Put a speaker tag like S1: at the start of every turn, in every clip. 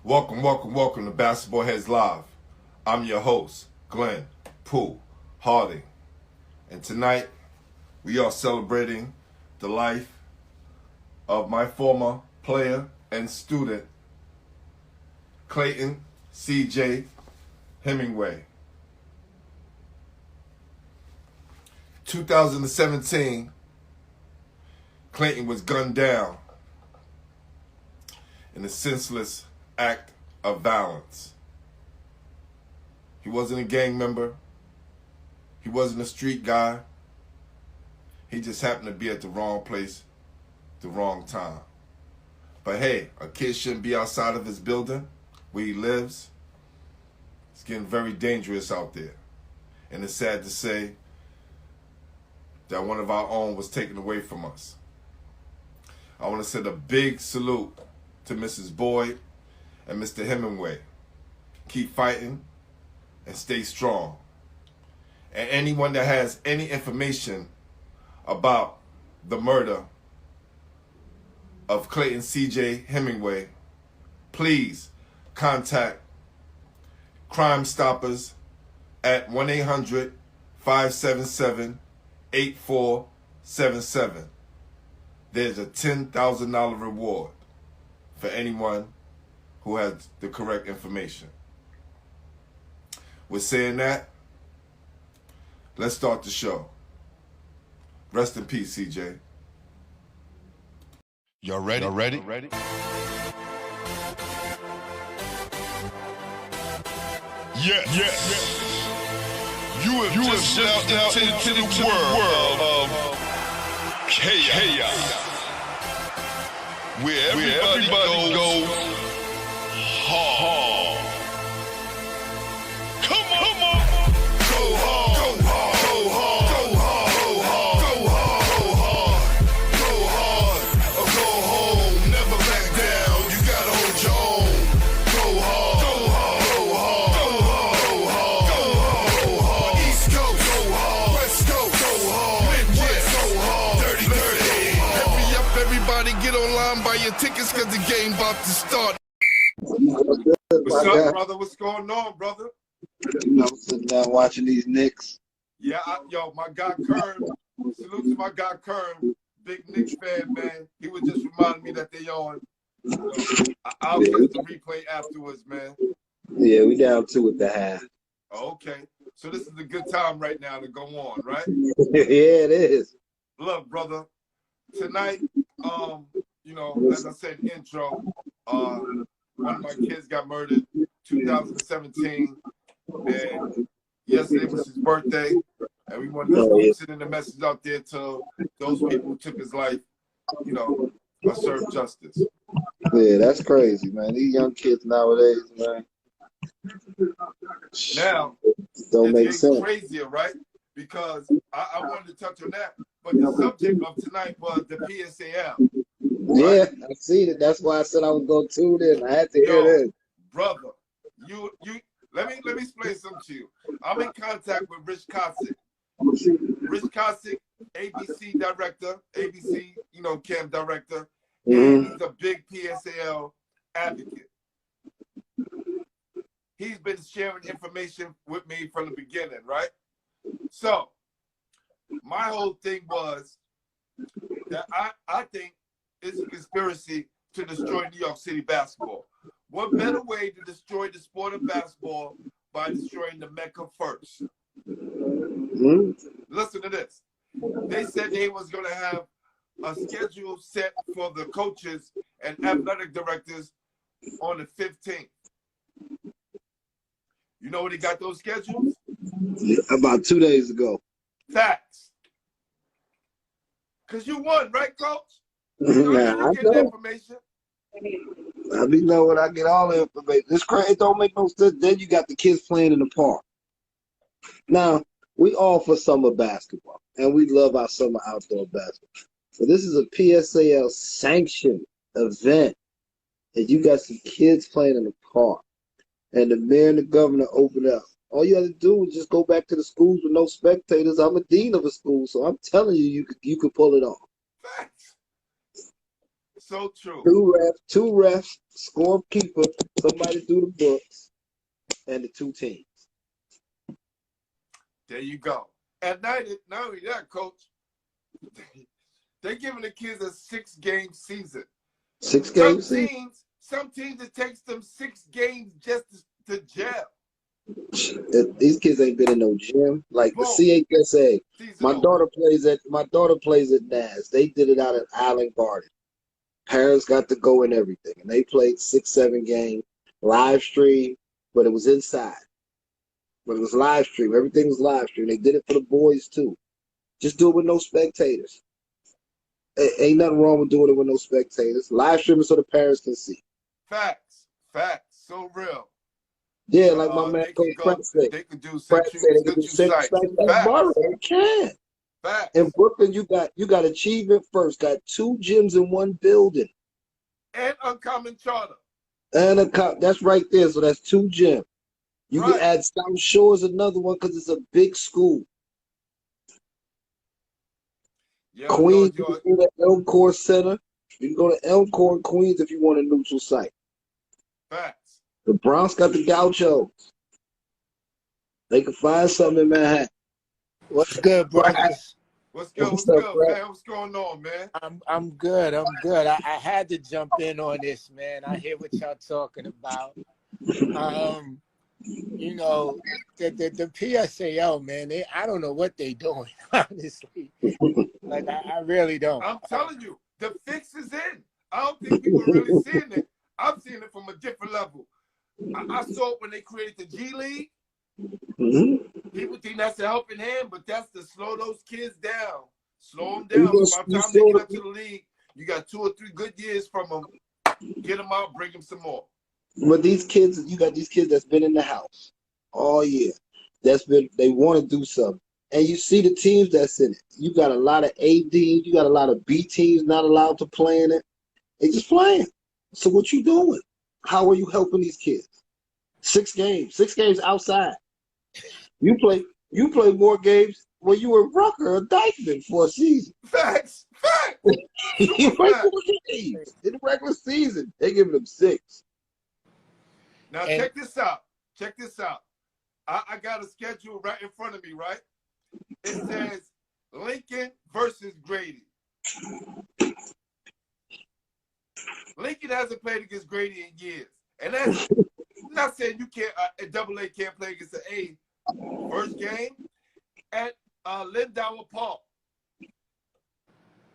S1: Welcome to Basketball Heads Live. I'm your host, Glenn Pooh Harding. And tonight, we are celebrating the life of my former player and student, Clayton C.J. Hemingway. 2017, Clayton was gunned down in a senseless act of violence. He wasn't a gang member. He wasn't a street guy. He just happened to be at the wrong place, the wrong time. But hey, a kid shouldn't be outside of his building where he lives. It's getting very dangerous out there. And it's sad to say that one of our own was taken away from us. I want to send a big salute to Mrs. Boyd and Mr. Hemingway. Keep fighting and stay strong. And anyone that has any information about the murder of Clayton C.J. Hemingway, please contact Crime Stoppers at 1-800-577-8477. There's a $10,000 reward for anyone who has the correct information. With saying that, let's start the show. Rest in peace, CJ.
S2: Y'all ready? Yes. You have just stepped out into the world of chaos. Where everybody goes hard. Come on. Go hard. Go hard. Go hard. Go hard. Go hard. Go hard. Or go home. Never back down. You gotta hold your own. Go hard. Go hard. Go hard. Go hard. Go hard. East Coast. Go hard. West Coast. Go hard. Midwest. Go hard. Dirty. Hurry up, everybody. Get online. Buy your tickets because the game about to start.
S1: What's up, brother? What's going on, brother?
S3: You know, sitting down watching these Knicks.
S1: Yeah, my guy Kern. Salute to my guy Kern. Big Knicks fan, man. He was just reminding me that they on. I'll get the replay afterwards, man.
S3: Yeah, we down 2 at the half.
S1: Okay. So this is a good time right now to go on, right?
S3: Yeah, it is.
S1: Look, brother. Tonight, as I said in the intro, one of my kids got murdered 2017, and yesterday was his birthday, and we wanted to send in a message out there to those people who took his life, I serve justice.
S3: Yeah, that's crazy, man. These young kids nowadays, man.
S1: Now,
S3: don't make
S1: it's
S3: sense.
S1: Crazier, right? Because I wanted to touch on that, but the subject of tonight was the PSAL.
S3: Yeah, I seen it. That's why I said I was going to tune in. I had to hear this.
S1: Brother, you let me explain something to you. I'm in contact with Rich Cossack. Rich Cossack, ABC director, ABC, camp director, and he's a big PSAL advocate. He's been sharing information with me from the beginning, right? So, my whole thing was that I think it's a conspiracy to destroy New York City basketball. What better way to destroy the sport of basketball by destroying the Mecca first? Listen to this. They said they was going to have a schedule set for the coaches and athletic directors on the 15th. You know where they got those schedules?
S3: About 2 days ago.
S1: Facts. Because you won, right, Coach?
S3: I know.
S1: Information.
S3: I be knowing I get all the information. It's crazy. It don't make no sense. Then you got the kids playing in the park. Now, we all for summer basketball, and we love our summer outdoor basketball. But this is a PSAL sanctioned event, and you got some kids playing in the park. And the mayor and the governor opened up. All you have to do is just go back to the schools with no spectators. I'm a dean of a school, so I'm telling you, you could pull it off.
S1: Facts. So true.
S3: Two refs, scorekeeper, somebody do the books, and the two teams.
S1: There you go. At night, not only that, Coach, they're giving the kids a 6-game season.
S3: 6 games.
S1: Some teams, it takes them 6 games just to gel.
S3: These kids ain't been in no gym. Like the CHSA. My daughter plays at NAS. They did it out at Island Garden. Parents got to go and everything. And they played 6, 7 games, live stream, but it was inside. But it was live stream. Everything was live stream. They did it for the boys too. Just do it with no spectators. Ain't nothing wrong with doing it with no spectators. Live streaming so the parents can see.
S1: Facts. So real.
S3: Yeah, like my man Coach Pratt said.
S1: They could do
S3: Central sites. They can.
S1: Facts.
S3: In Brooklyn, you got Achievement First. Got 2 gyms in one building.
S1: And Uncommon Charter.
S3: And that's right there. So that's 2 gyms. You can add South Shores, another one, because it's a big school. Queens, you can go to Elmore Center. You can go to Elmore, Queens, if you want a neutral site.
S1: Facts.
S3: The Bronx got the Gauchos. They can find something in Manhattan.
S4: What's good, brothers?
S1: What's good, man? What's going on, man?
S4: I'm good. I had to jump in on this, man. I hear what y'all talking about. You know, the PSAL, man, I don't know what they doing, honestly. Like, I really don't.
S1: I'm telling you, the fix is in. I don't think people are really seeing it. I'm seeing it from a different level. I saw it when they created the G League. People think that's a helping hand, but that's to slow those kids down. Slow them down. By the time they get up to the league, you got 2 or 3 good years from them. Get them out, bring them some more.
S3: But these kids, you got these kids that's been in the house all year. They want to do something. And you see the teams that's in it. You got a lot of A teams, you got a lot of B teams not allowed to play in it. They just playing. So what you doing? How are you helping these kids? 6 games outside. You play more games when you were Rucker or Dykeman for a season.
S1: Facts.
S3: You play 4 games in the regular season. They giving them 6.
S1: Now check this out. I got a schedule right in front of me, right? It says Lincoln versus Grady. Lincoln hasn't played against Grady in years. And that's not saying you can't, AA can't play against the A. First game at Lindauer Park.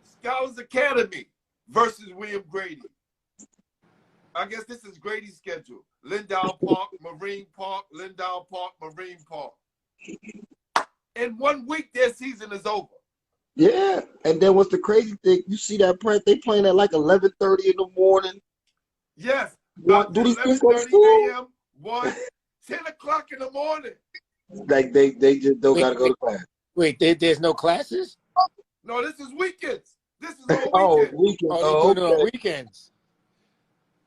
S1: Scholars Academy versus William Grady. I guess this is Grady's schedule. Lindauer Park, Marine Park, Lindauer Park, Marine Park. In 1 week, their season is over.
S3: Yeah, and then what's the crazy thing? You see that they playing at like 11:30 in the morning.
S1: Yes.
S3: Do these kids go to school?
S1: a.m., 10 o'clock in the morning.
S3: Like they just don't gotta go to class.
S4: Wait, there's no classes?
S1: No, this is weekends. This is all weekend.
S3: Weekends.
S4: Oh, they do it on weekends.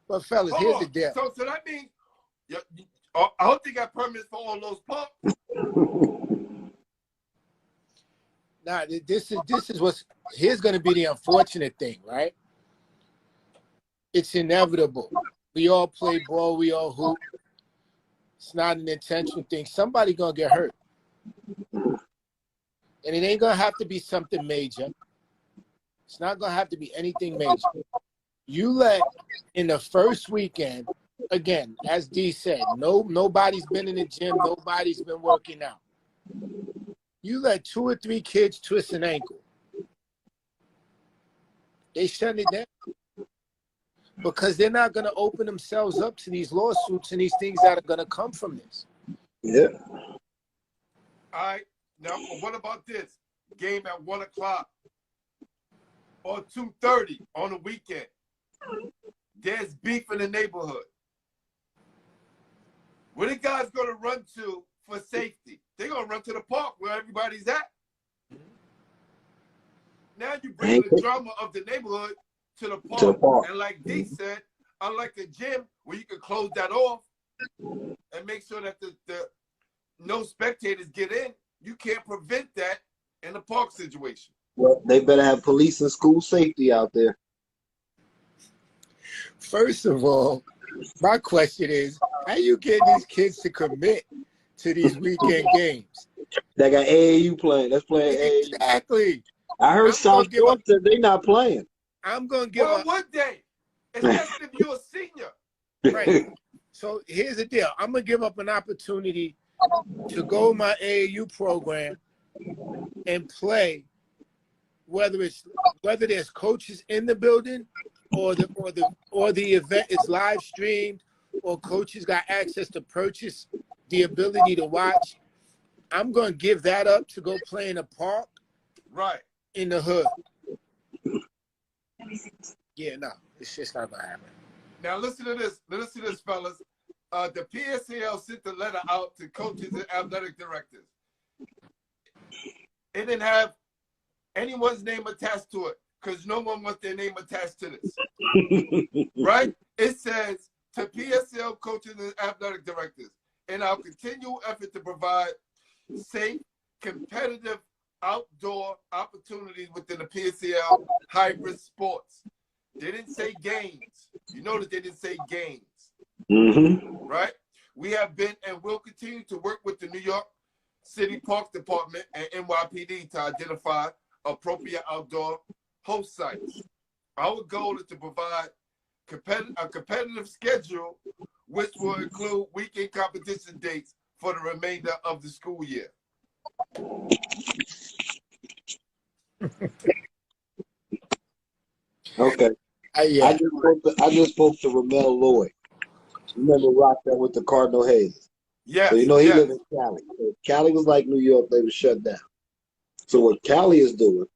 S4: But fellas, here's the deal.
S1: So that means I hope they got permits for all those parks.
S4: Now, this is what's here's going to be the unfortunate thing, right? It's inevitable. We all play ball. We all hoop. It's not an intentional thing. Somebody going to get hurt. And it ain't going to have to be something major. It's not going to have to be anything major. You let, in the first weekend, again, as D said, nobody's been in the gym. Nobody's been working out. You let 2 or 3 kids twist an ankle. They shut it down. Because they're not going to open themselves up to these lawsuits and these things that are going to come from this.
S3: Yeah.
S1: All right. Now, what about this? Game at 1 o'clock or 2:30 on the weekend. There's beef in the neighborhood. Where the guys going to run to for safety? They're going to run to the park where everybody's at. Now you bring the drama of the neighborhood to the park. And like D said, unlike a gym where you can close that off and make sure that the no spectators get in, you can't prevent that in the park situation.
S3: Well, they better have police and school safety out there.
S4: First of all, my question is, how you getting these kids to commit to these weekend games?
S3: They got AAU playing. That's playing AAU.
S4: Exactly.
S3: I heard South Georgia, they not playing.
S4: I'm going to give
S1: Well,
S4: up.
S1: would they? Especially if you're a senior.
S4: Right. So here's the deal. I'm going to give up an opportunity to go my AAU program and play, whether there's coaches in the building or the event is live streamed or coaches got access to purchase the ability to watch. I'm going to give that up to go play in a park,
S1: right,
S4: in the hood. Yeah, no, it's just not going to happen.
S1: Now listen to this. Listen to this, fellas. The PSAL sent the letter out to coaches and athletic directors. It didn't have anyone's name attached to it because no one wants their name attached to this. Right? It says to PSAL coaches and athletic directors, in our continual effort to provide safe, competitive outdoor opportunities within the PSAL hybrid sports. They didn't say games. You notice they didn't say games. Right? We have been and will continue to work with the New York City Parks Department and NYPD to identify appropriate outdoor host sites. Our goal is to provide a competitive schedule, which will include weekend competition dates for the remainder of the school year.
S3: Okay. I just spoke to Ramel Lloyd. Remember Rock that with the Cardinal Hayes?
S1: Yes.
S3: So you know he lived in Cali. So Cali was like New York, they were shut down. So what Cali is doing,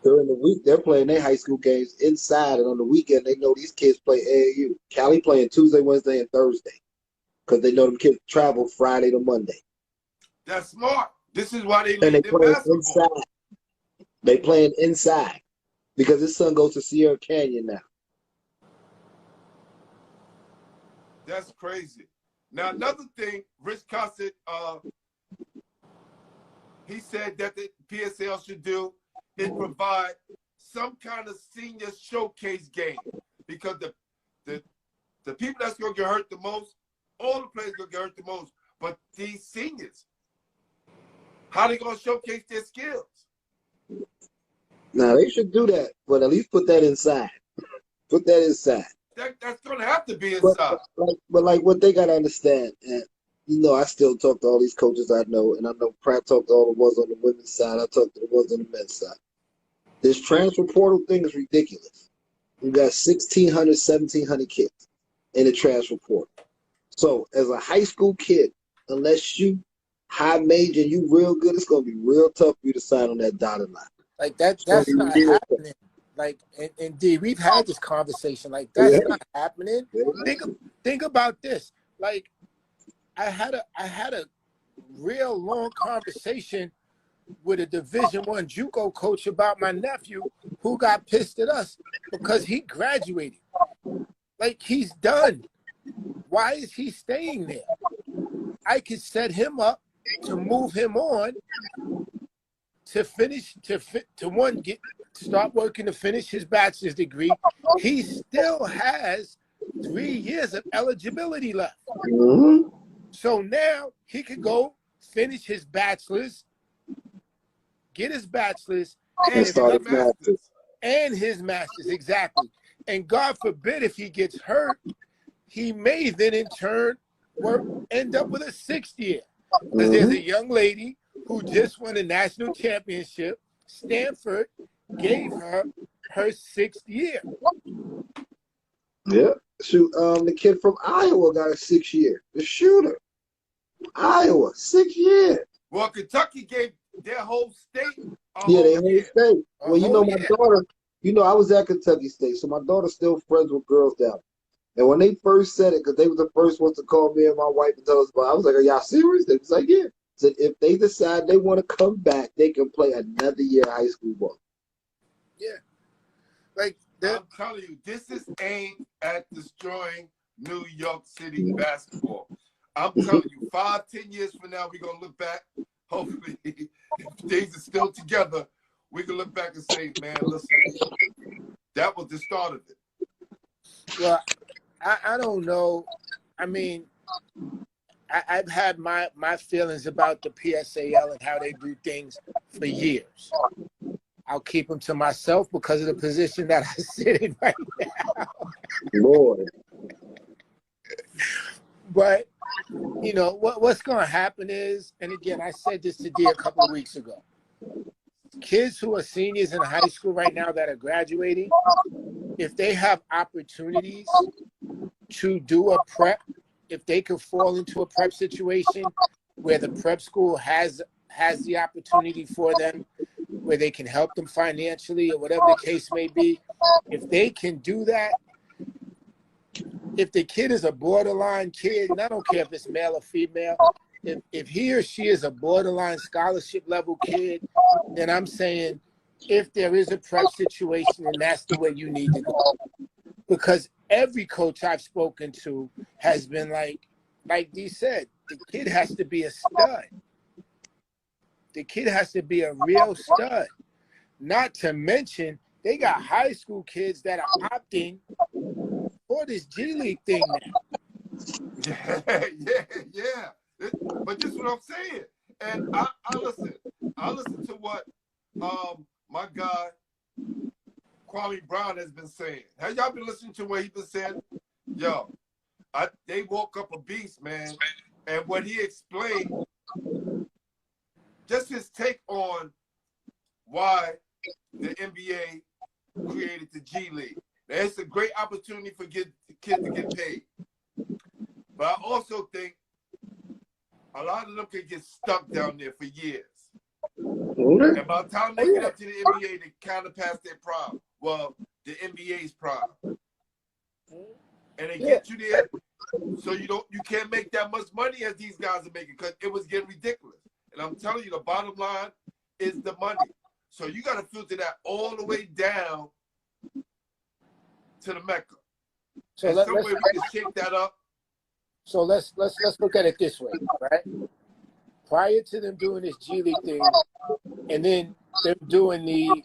S3: during the week they're playing their high school games inside, and on the weekend they know these kids play AAU. Cali playing Tuesday, Wednesday, and Thursday. Because they know them kids travel Friday to Monday.
S1: That's smart. This is why they
S3: and they
S1: playing
S3: inside. They playing inside. Because his son goes to Sierra Canyon now.
S1: That's crazy. Now, another thing, Rich Cosset, he said that the PSAL should do is provide some kind of senior showcase game, because the people that's going to get hurt the most, all the players going to get hurt the most, but these seniors, how they going to showcase their skills?
S3: Now, they should do that, but at least put that inside. Put that inside.
S1: That's going to have to be inside.
S3: But like what they got to understand, and you know, I still talk to all these coaches I know, and I know Pratt talked to all the ones on the women's side. I talked to the ones on the men's side. This transfer portal thing is ridiculous. You got 1,600, 1,700 kids in the transfer portal. So as a high school kid, unless you high major and you real good, it's going to be real tough for you to sign on that dotted line.
S4: Like that's not happening. Like, indeed, we've had this conversation. Like, that's not happening. Think about this. Like, I had a real long conversation with a Division I JUCO coach about my nephew who got pissed at us because he graduated. Like, he's done. Why is he staying there? I could set him up to move him on to finish, start working to finish his bachelor's degree. He still has 3 years of eligibility left. So now he could go finish his bachelor's, get his bachelor's, and start his master's, exactly. And God forbid if he gets hurt, he may then in turn end up with a 6th year. Because there's a young lady who just won a national championship. Stanford gave her 6th year.
S3: Yeah. Shoot, the kid from Iowa got a 6th year. The shooter. Iowa, 6 years.
S1: Well, Kentucky gave their whole state
S3: their whole state. Well, you know, my daughter, you know, I was at Kentucky State, so my daughter's still friends with girls down there. And when they first said it, because they were the first ones to call me and my wife and tell us about it, I was like, are y'all serious? They was like, yeah. Said if they decide they want to come back, they can play another year of high school ball.
S1: Yeah. Like, I'm telling you, this is aimed at destroying New York City basketball. I'm telling you, 5-10 years from now, we're going to look back. Hopefully, if things are still together, we can look back and say, man, listen, that was the start of it.
S4: Well, I don't know. I mean, I've had my feelings about the PSAL and how they do things for years. I'll keep them to myself because of the position that I sit in right now.
S3: Lord.
S4: But, you know, what's going to happen is, and again, I said this to D a couple of weeks ago, kids who are seniors in high school right now that are graduating, if they have opportunities to do a prep, if they could fall into a prep situation where the prep school has the opportunity for them, where they can help them financially or whatever the case may be, if they can do that, if the kid is a borderline kid, and I don't care if it's male or female, if he or she is a borderline scholarship level kid, then I'm saying if there is a prep situation, then that's the way you need to go. Because every coach I've spoken to has been like Dee said, the kid has to be a stud. The kid has to be a real stud. Not to mention, they got high school kids that are opting for this G League thing now.
S1: Yeah. But this is what I'm saying. And I listen to what my guy Kwame Brown has been saying. Have y'all been listening to what he's been saying? Yo, they woke up a beast, man. And what he explained, just his take on why the NBA created the G League. Now, it's a great opportunity for kids to get paid. But I also think a lot of them can get stuck down there for years. And by the time they get up to the NBA, they kind of pass their prime. Well, the NBA's prime. And they get you there, so you can't make that much money as these guys are making, because it was getting ridiculous. And I'm telling you, the bottom line is the money. So you got to filter that all the way down to the Mecca. So some way we can shake that up.
S4: So let's look at it this way, right? Prior to them doing this G League thing, and then them doing you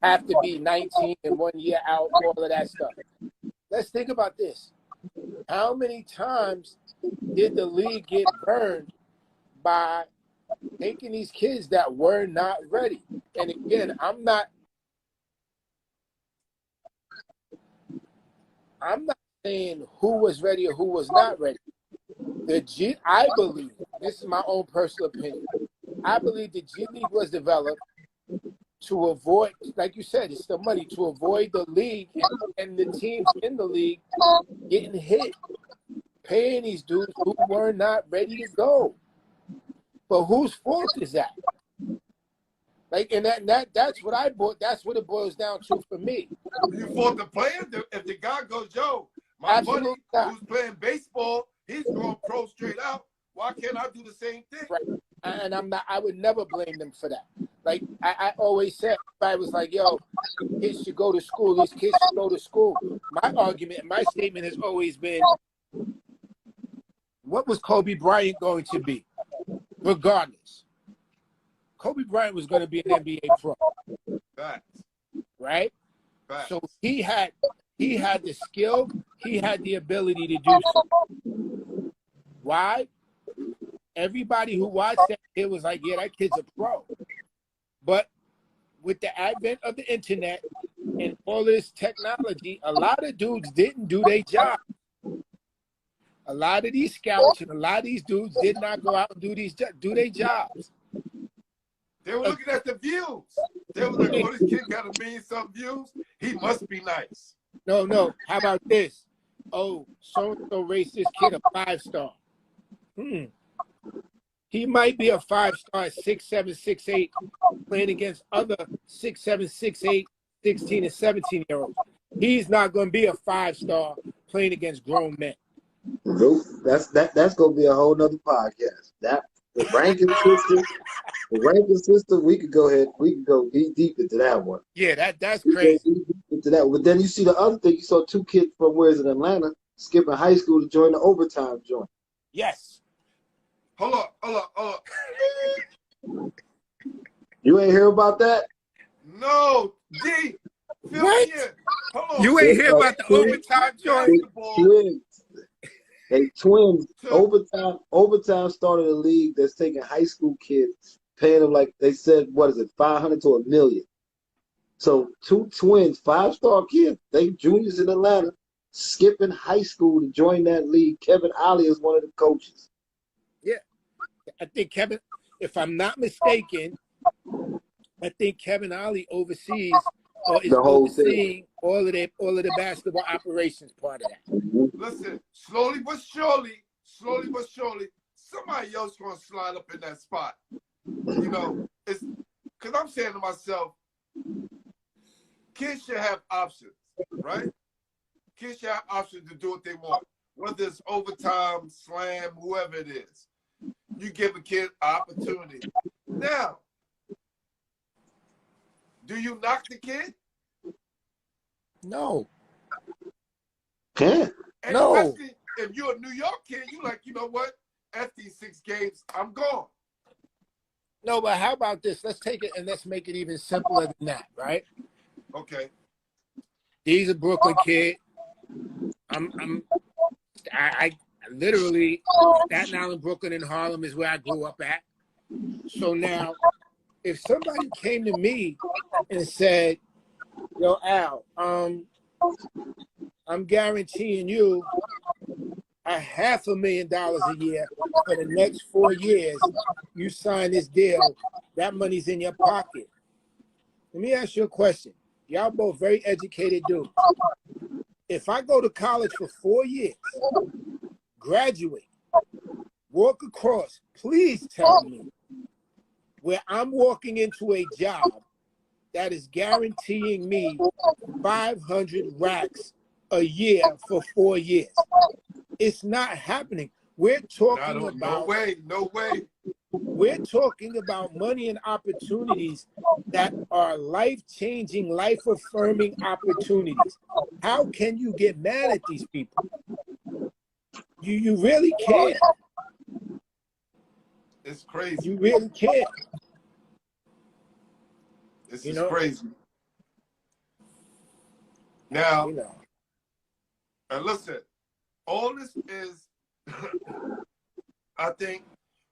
S4: have to be 19 and 1 year out, all of that stuff. Let's think about this. How many times did the league get burned by taking these kids that were not ready? And again, I'm not saying who was ready or who was not ready. I believe, this is my own personal opinion, I believe the G League was developed to avoid, like you said, it's the money, to avoid the league and the teams in the league getting hit, paying these dudes who were not ready to go. But whose fault is that? Like, and that's what that's what it boils down to for me.
S1: You fault the player? If the guy goes, yo, my buddy who's playing baseball, he's going pro straight out, why can't I do the same thing?
S4: Right. And I would never blame them for that. Like I always said, I was like, yo, kids should go to school. These kids should go to school. My argument, my statement has always been, what was Kobe Bryant going to be? Regardless. Kobe Bryant was going to be an NBA pro.
S1: Facts.
S4: Right?
S1: Facts.
S4: So he had the skill, he had the ability to do so. Why? Everybody who watched that kid was like, yeah, that kid's a pro. But with the advent of the internet and all this technology, a lot of dudes didn't do their job. A lot of these scouts and a lot of these dudes did not go out and do their jobs.
S1: They were looking at the views. They were like, oh, this kid got 1,000,000-some views. He must be nice.
S4: No. How about this? Oh, so-and-so rates this kid a 5-star. He might be a 5-star at 6'7", 6'8", playing against other 6'7", 6'8", 16 and 17-year-olds. He's not going to be a 5-star playing against grown men.
S3: Nope. That's going to be a whole nother podcast. The ranking system, we could go deep into that one.
S4: Yeah, that's crazy.
S3: Into that, but then you see the other thing. You saw 2 kids from where's in Atlanta skipping high school to join the overtime joint.
S4: Yes.
S1: Hold up.
S3: You ain't hear about that?
S1: No, D, fill
S4: What?
S1: me in. Hold on.
S4: You ain't hear about the
S3: Twins,
S4: overtime joint?
S1: Basketball
S3: they twins.
S1: to
S3: Overtime started a league that's taking high school kids, paying them like they said, what is it, 500 to $1 million. So two twins, 5-star kids, they juniors in Atlanta, skipping high school to join that league. Kevin Ollie is one of the coaches.
S4: Yeah. I think Kevin, if I'm not mistaken, I think Kevin Ollie oversees or is
S3: The whole thing.
S4: overseeing all of the basketball operations part of that.
S1: listen, slowly but surely, somebody else gonna slide up in that spot. You know, it's because I'm saying to myself, kids should have options, right? Kids should have options to do what they want, whether it's overtime, slam, whoever it is. You give a kid an opportunity. Now, do you knock the kid?
S4: No.
S3: Yeah.
S1: And
S4: No.
S1: especially if you're a New York kid, you like, you know what? After these 6 games, I'm gone.
S4: No, but how about this? Let's take it and let's make it even simpler than that, right?
S1: Okay.
S4: He's a Brooklyn kid. I literally, Staten Island, Brooklyn, and Harlem is where I grew up at. So now, if somebody came to me and said, "Yo, Al, I'm guaranteeing you $500,000 a year for the next 4 years. You sign this deal, that money's in your pocket." Let me ask you a question. Y'all both very educated dudes. If I go to college for 4 years, graduate, walk across, please tell me where I'm walking into a job that is guaranteeing me 500 racks a year for 4 years. It's not happening. We're talking about
S1: no way.
S4: We're talking about money and opportunities that are life-changing, life-affirming opportunities. How can you get mad at these people? You really can't.
S1: It's crazy.
S4: You really can't.
S1: This
S4: You
S1: is
S4: know?
S1: crazy. Now,
S4: You know.
S1: and listen, all this is, I think,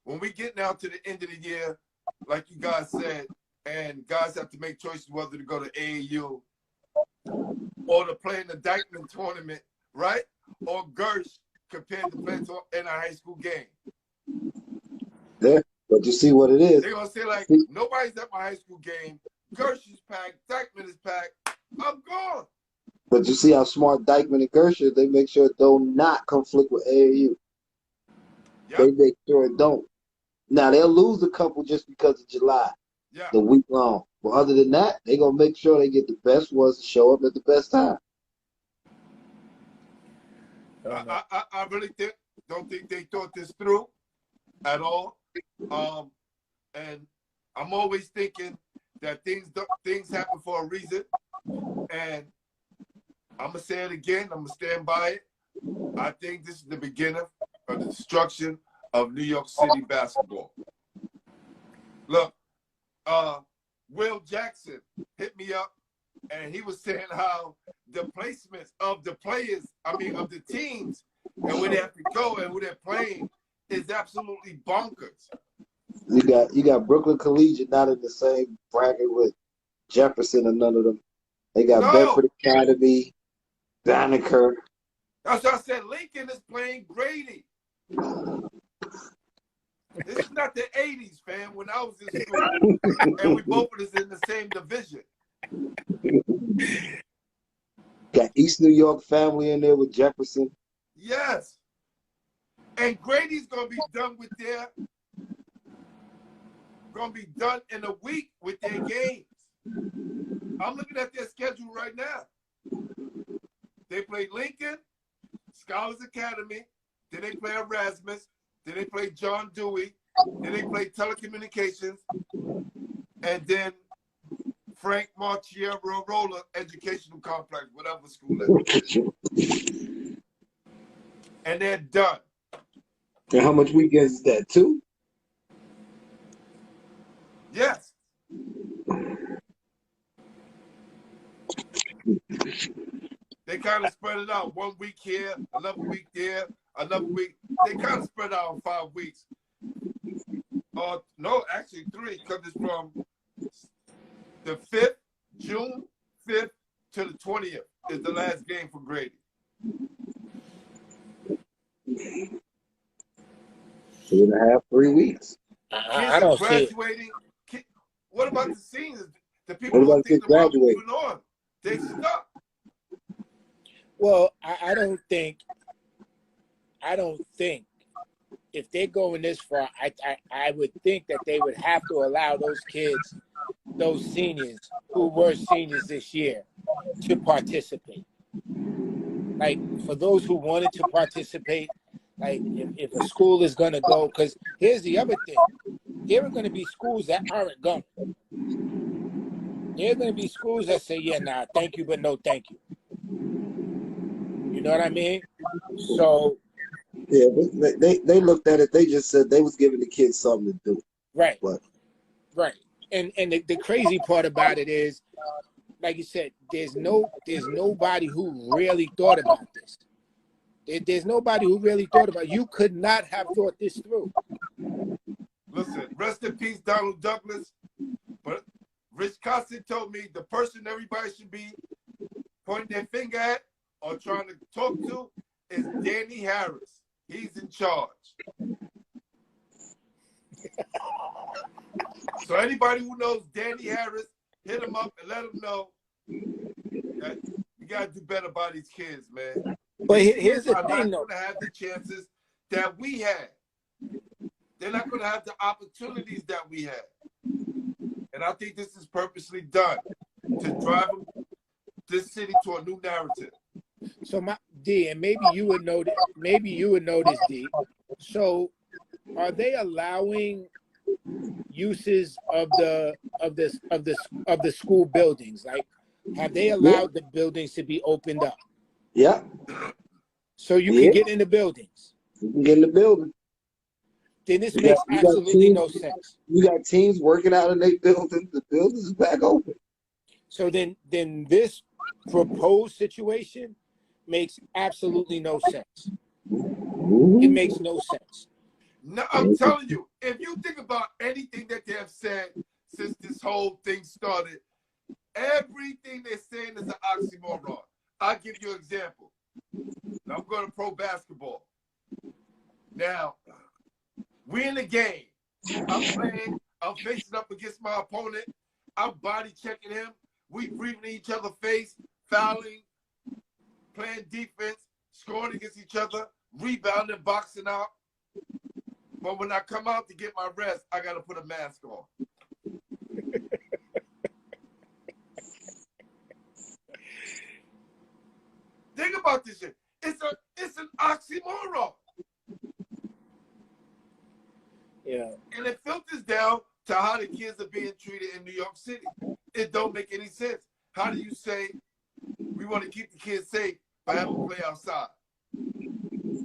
S1: when we get now to the end of the year, like you guys said, and guys have to make choices whether to go to AAU or to play in the Dykeman tournament, right? Or Gersh compared to playing in a high school game.
S3: Yeah, but you see what it is.
S1: They're going to say, like, nobody's at my high school game. Gersh is packed. Dykeman is packed. I'm gone.
S3: But you see how smart Dykeman and Gersha, they make sure it do not conflict with AAU.
S1: Yep.
S3: They make sure it don't. Now, they'll lose a couple just because of July,
S1: Yeah.
S3: the week long. But other than that, they're going to make sure they get the best ones to show up at the best time.
S1: I really don't think they thought this through at all. And I'm always thinking that things happen for a reason. And I'm going to say it again. I'm going to stand by it. I think this is the beginning of the destruction of New York City basketball. Look, Will Jackson hit me up, and he was saying how the placements of the players, of the teams, and where they have to go and who they're playing is absolutely bonkers.
S3: You got Brooklyn Collegiate not in the same bracket with Jefferson or none of them. They got Bedford Academy, Banneker.
S1: That's why I said Lincoln is playing Grady. This is not the 80s, fam, when I was in school, and we both of us in the same division.
S3: Got East New York family in there with Jefferson.
S1: Yes. And Grady's going to be done in a week with their games. I'm looking at their schedule right now. They play Lincoln, Scholars Academy, then they play Erasmus, then they play John Dewey, then they play Telecommunications, and then Frank Marchiero Educational Complex, whatever school that is. And they're done.
S3: And how much weekends is that, 2?
S1: Yes. kind of spread it out. 1 week here, another week there, another week. They kind of spread out in 5 weeks. No, actually 3, because it's from the 5th, June 5th to the 20th is the last game for Grady.
S3: 2.5, 3 weeks.
S4: I don't see it.
S1: Graduating. What about the seniors? The people
S3: What
S1: who
S3: about
S1: think
S3: kids
S1: about
S3: graduating?
S1: moving on. They stuck.
S4: Well, I don't think if they're going this far, I would think that they would have to allow those kids, those seniors who were seniors this year, to participate. Like, for those who wanted to participate, like if a school is going to go, because here's the other thing. There are going to be schools that aren't going. There are going to be schools that say, yeah, nah, thank you, but no thank you. You know what I mean? So
S3: yeah, they looked at it. They just said they was giving the kids something to do.
S4: Right.
S3: But
S4: Right. And the crazy part about it is, like you said, there's nobody who really thought about this. There's nobody who really thought about it. You could not have thought this through.
S1: Listen, rest in peace, Donald Douglas. But Rich Costin told me the person everybody should be pointing their finger at or trying to talk to is Danny Harris. He's in charge. So anybody who knows Danny Harris, hit him up and let him know that you got to do better by these kids, man.
S4: But here's the
S1: They're
S4: thing,
S1: not
S4: though.
S1: going to have the chances that we had. They're not going to have the opportunities that we had. And I think this is purposely done to drive this city to a new narrative.
S4: So D, and maybe you would know this, D. So are they allowing uses of the school buildings? Like, have they allowed the buildings to be opened up?
S3: yeah,
S4: So you can get in the buildings?
S3: you can get in the building.
S4: Then this
S3: You
S4: makes
S3: got- you got
S4: absolutely
S3: teams-
S4: no sense.
S3: You got teams working out in their buildings. The buildings is back open.
S4: So then this proposed situation makes absolutely no sense. It makes no sense.
S1: No, I'm telling you, if you think about anything that they have said since this whole thing started, everything they're saying is an oxymoron. I'll give you an example. Now, I'm going to pro basketball. Now, we're in the game. I'm playing. I'm facing up against my opponent. I'm body checking him. We breathing in each other's face, fouling, playing defense, scoring against each other, rebounding, boxing out. But when I come out to get my rest, I got to put a mask on. Think about this shit. It's an oxymoron.
S4: Yeah.
S1: And it filters down to how the kids are being treated in New York City. It don't make any sense. How do you say we want to keep the kids safe but have them play outside?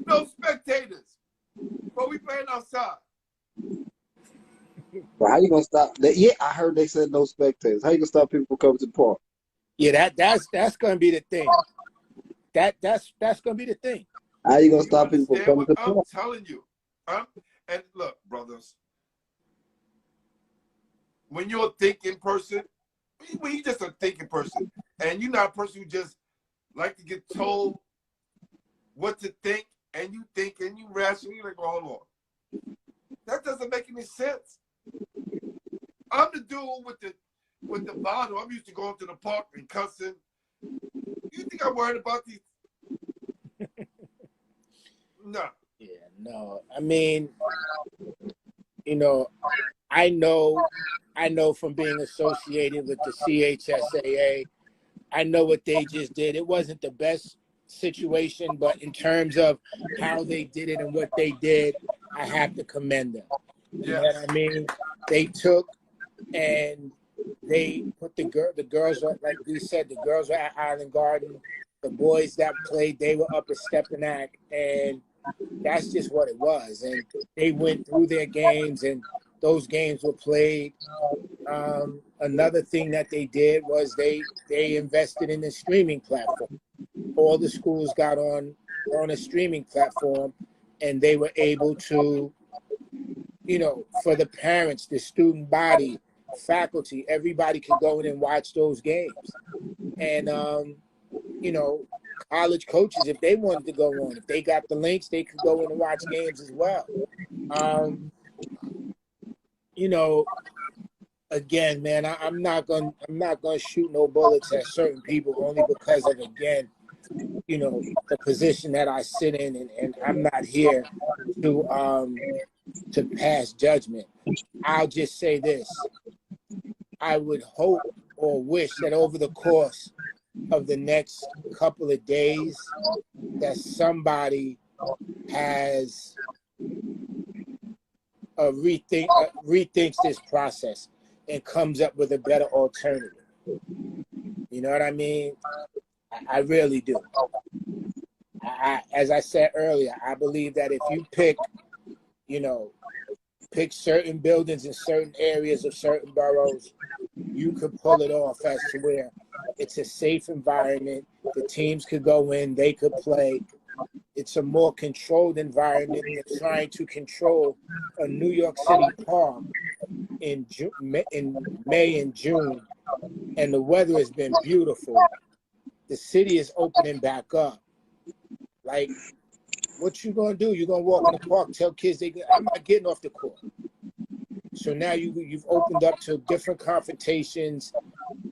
S1: No spectators, but we playing outside.
S3: But how you gonna stop that? Yeah, I heard they said no spectators. How you gonna stop people from coming to the park?
S4: Yeah, that's gonna be the thing. That's gonna be the thing.
S3: How you gonna stop
S1: You
S3: people from
S1: understand
S3: coming to
S1: what
S3: the
S1: I'm
S3: park?
S1: telling you? And look, brothers, when you're a thinking person, when you're just a thinking person, and you're not a person who just like to get told what to think, and you think and you rationally, you're like, oh, hold on. That doesn't make any sense. I'm the dude with the bottle. I'm used to going to the park and cussing. You think I'm worried about these? No.
S4: Yeah, no. I mean, you know, I know from being associated with the CHSAA, I know what they just did. It wasn't the best situation, but in terms of how they did it and what they did, I have to commend them. You know what I mean? They took and they put the girls, like we said, the girls were at Island Garden. The boys that played, they were up at Stepanak, and that's just what it was. And they went through their games, and those games were played. Another thing that they did was they invested in the streaming platform all the schools got on a streaming platform, and they were able to, you know, for the parents, the student body, faculty, everybody could go in and watch those games. And, you know, college coaches, if they wanted to go on, if they got the links, they could go in and watch games as well. You know, again, man, I'm not gonna shoot no bullets at certain people only because of, again, you know, the position that I sit in, and I'm not here to pass judgment. I'll just say this: I would hope or wish that over the course of the next couple of days, that somebody has rethinks this process and comes up with a better alternative. You know what I mean? I really do. As I said earlier, I believe that if you pick certain buildings in certain areas of certain boroughs, you could pull it off as to where it's a safe environment. The teams could go in, they could play. It's a more controlled environment than trying to control a New York City park in May and June, and the weather has been beautiful. The city is opening back up. Like, what you gonna do? You're gonna walk in the park, tell kids I'm not getting off the court. So now you've opened up to different confrontations.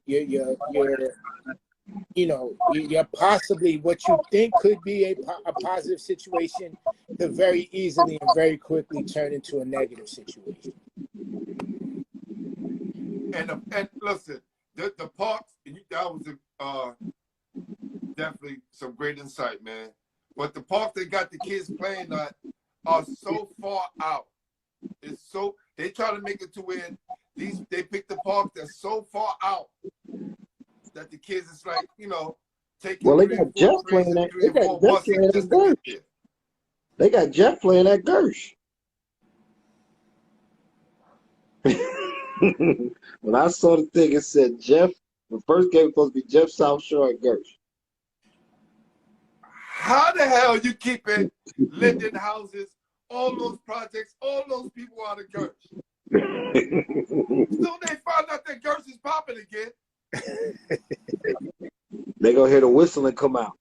S4: You're possibly what you think could be a positive situation could very easily and very quickly turn into a negative situation.
S1: And listen, the parks, that was definitely some great insight, man. But the parks they got the kids playing at are so far out. They try to make it to where they pick the park that's so far out that the kids is like, taking
S3: they got Jeff playing at Gersh. They got Jeff playing at Gersh. When I saw the thing, it said Jeff. The first game was supposed to be Jeff South Shore at Gersh.
S1: How the hell you keeping Linden houses, all those projects, all those people out of Gersh? Soon they find out that Gersh is popping again.
S3: They gonna hear the whistling come out.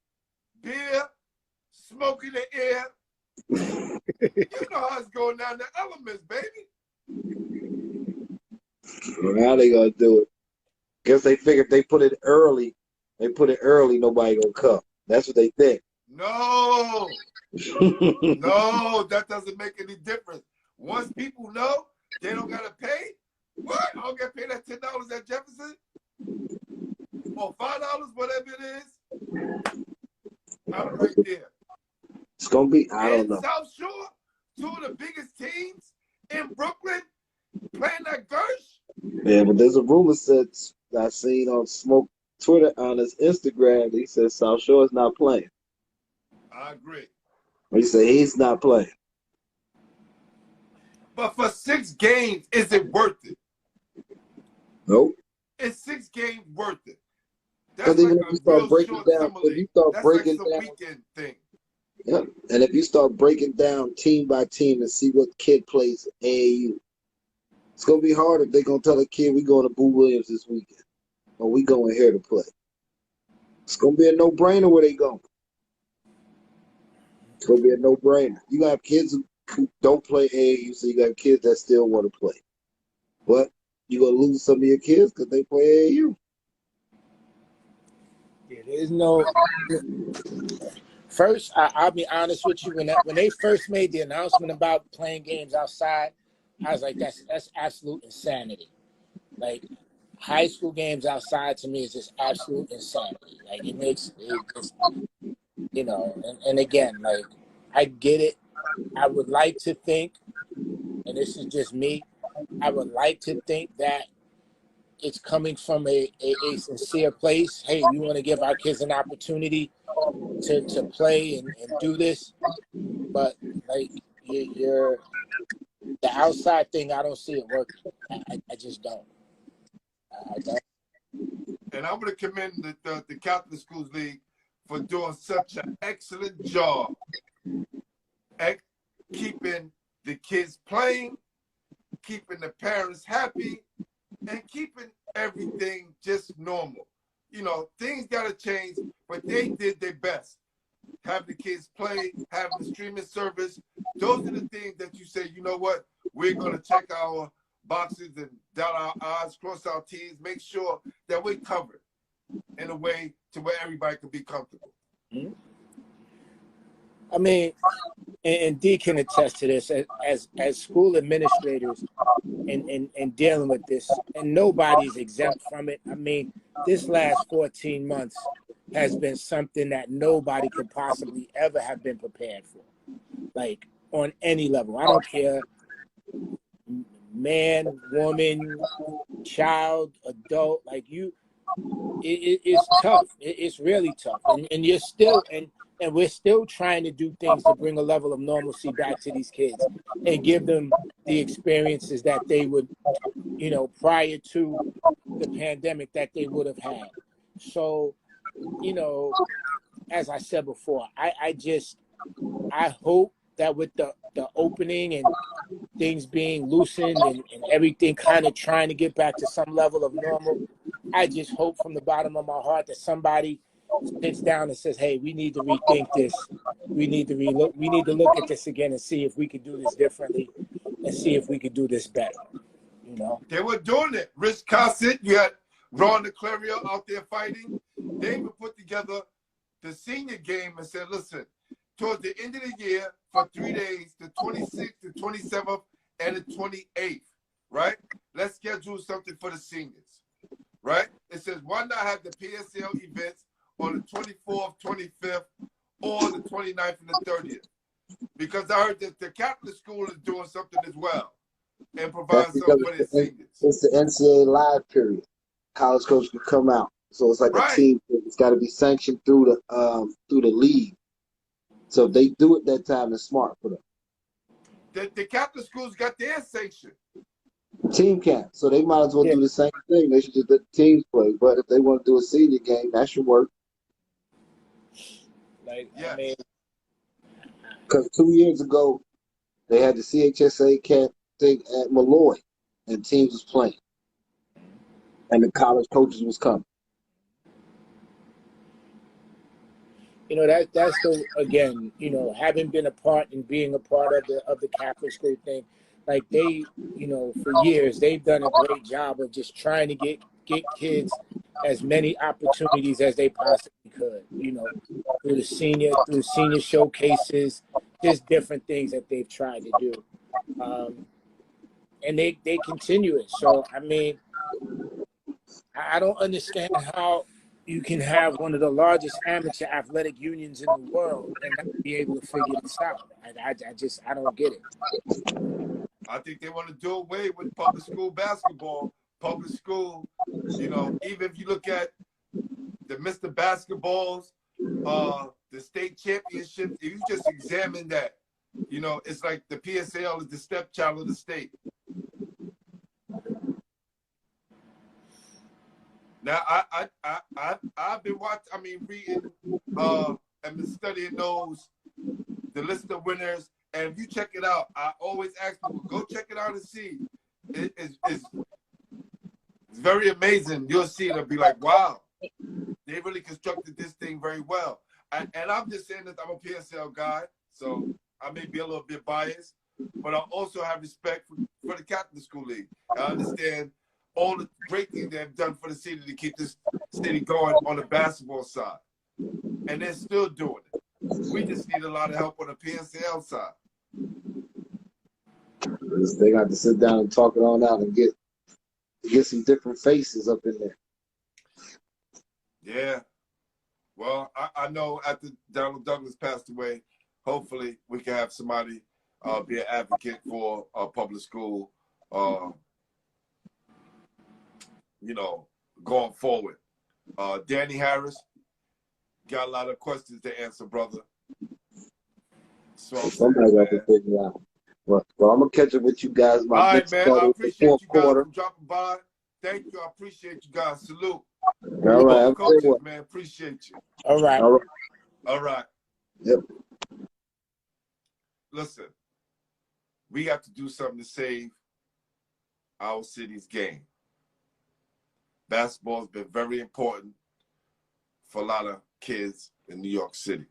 S1: Beer, smoke in the air. You know how it's going down the elements, baby.
S3: Well, how they gonna do it? Guess they figured if they put it early, nobody gonna come. That's what they think.
S1: No. No, that doesn't make any difference. Once people know they don't gotta pay, what? I don't get paid that $10 at Jefferson? Or $5, whatever it is. I'm right there.
S3: It's gonna be, I don't know.
S1: South Shore, two of the biggest teams in Brooklyn playing that Gersh.
S3: Yeah, but there's a rumor said I seen on Smoke Twitter on his Instagram. He said South Shore is not playing.
S1: I agree.
S3: He said he's not playing.
S1: But for 6 games, is it worth it?
S3: Nope.
S1: Is 6 games worth it? That's like
S3: even if you start breaking down,
S1: weekend thing.
S3: Yeah, and if you start breaking down team by team and see what kid plays AAU, it's gonna be hard if they're gonna tell a kid we going to Boo Williams this weekend, or we going here to play. It's gonna be a no-brainer where they going. It's gonna be a no-brainer. You got kids who don't play AAU, so you got kids that still want to play, but you're gonna lose some of your kids because they play AAU.
S4: Yeah, there's no. First, I'll be honest with you. When they first made the announcement about playing games outside, I was like, that's absolute insanity. Like, high school games outside to me is just absolute insanity. Like, it just, and again, like, I get it. I would like to think, and this is just me, I would like to think that it's coming from a sincere place. Hey, we want to give our kids an opportunity to play and do this. But, like, you're the outside thing, I don't see it working. I just don't. I don't.
S1: And I'm going to commend the Catholic Schools League for doing such an excellent job at keeping the kids playing, keeping the parents happy, and keeping everything just normal. You know, things got to change, but they did their best. Having the kids play, having the streaming service, those are the things that you say, you know what, we're going to check our boxes and dot our I's, cross our T's, make sure that we're covered in a way to where everybody can be comfortable.
S4: Mm-hmm. I mean, and D can attest to this, as school administrators and dealing with this, and nobody's exempt from it. I mean, this last 14 months has been something that nobody could possibly ever have been prepared for, like on any level. I don't care, man, woman, child, adult, like it's tough. It's really tough. And you're still, and we're still trying to do things to bring a level of normalcy back to these kids and give them the experiences that they would, you know, prior to the pandemic that they would have had. So, you know, as I said before, I hope that with the opening and things being loosened and everything kind of trying to get back to some level of normal, I just hope from the bottom of my heart that somebody sits down and says, hey, we need to rethink this. We need to look at this again and see if we could do this differently and see if we could do this better. You know?
S1: They were doing it. Rich Cossett, you had Ron DeClario out there fighting. They even put together the senior game and said, listen, towards the end of the year for 3 days, the 26th, the 27th, and the 28th, right? Let's schedule something for the seniors, right? It says, why not have the PSAL events on the 24th, 25th, or the 29th and the 30th? Because I heard that the Catholic school is doing something as well and providing something for their seniors.
S3: It's the NCAA live period. College coach can come out. So it's like a team. It's got to be sanctioned through the league. So if they do it that time, it's smart for them.
S1: The Catholic schools got their sanction.
S3: Team camp. So they might as well do the same thing. They should just let the teams play. But if they want to do a senior game, that should work.
S4: Like,
S1: yes.
S4: I mean,
S3: because 2 years ago, they had the CHSA camp thing at Malloy, and teams was playing. And the college coaches was coming.
S4: You know, that's the, again, you know, having been a part and being a part of the Catholic school thing, like they, you know, for years they've done a great job of just trying to get kids as many opportunities as they possibly could, you know, through senior showcases, just different things that they've tried to do. And they continue it. So I mean, I don't understand how you can have one of the largest amateur athletic unions in the world and not be able to figure this out. I don't get it.
S1: I think they want to do away with public school basketball. Public school, you know, even if you look at the Mr. Basketballs, the state championships, if you just examine that, you know, it's like the PSAL is the stepchild of the state. Now, I've been reading and been studying the list of winners. And if you check it out, I always ask people, go check it out and see. It's very amazing. You'll see it and be like, wow, they really constructed this thing very well. And I'm just saying that I'm a PSL guy, so I may be a little bit biased, but I also have respect for the Catholic School League. I understand all the great things they've done for the city to keep this city going on the basketball side. And they're still doing it. We just need a lot of help on the PSL side.
S3: They got to sit down and talk it all out and get some different faces up in there.
S1: Yeah. Well, I know after Donald Douglas passed away, hopefully we can have somebody be an advocate for public school, you know, going forward. Danny Harris, got a lot of questions to answer, brother. So
S3: somebody got to figure out. Well, I'm going to catch up with you guys.
S1: All right, man. I appreciate you guys for dropping by. Thank you. I appreciate you guys. Salute.
S3: All right.
S1: Both
S3: I'm
S1: coaches,
S3: saying
S1: man, appreciate you.
S4: All right.
S3: all right.
S1: All right.
S3: Yep.
S1: Listen, we have to do something to save our city's game. Basketball has been very important for a lot of kids in New York City.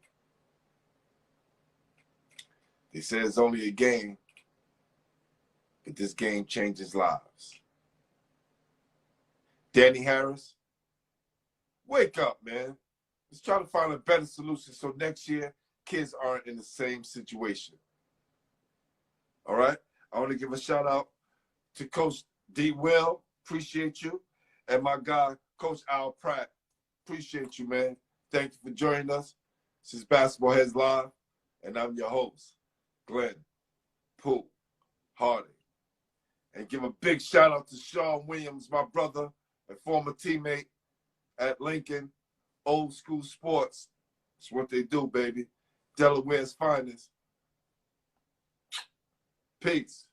S1: They say it's only a game, but this game changes lives. Danny Harris, wake up, man. Let's try to find a better solution so next year kids aren't in the same situation. All right? I want to give a shout out to Coach D. Will. Appreciate you. And my guy, Coach Al Pratt. Appreciate you, man. Thank you for joining us. This is Basketball Heads Live, and I'm your host, Glenn Poole Hardy. And give a big shout out to Sean Williams, my brother and former teammate at Lincoln Old School Sports. That's what they do, baby. Delaware's finest. Peace.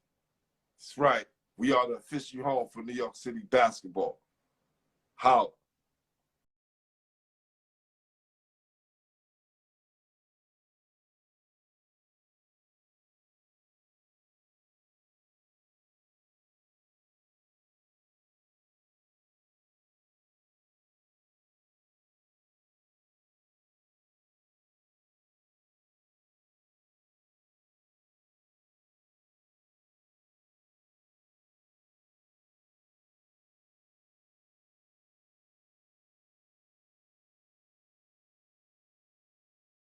S1: That's right. We are the official home for New York City basketball. Holla.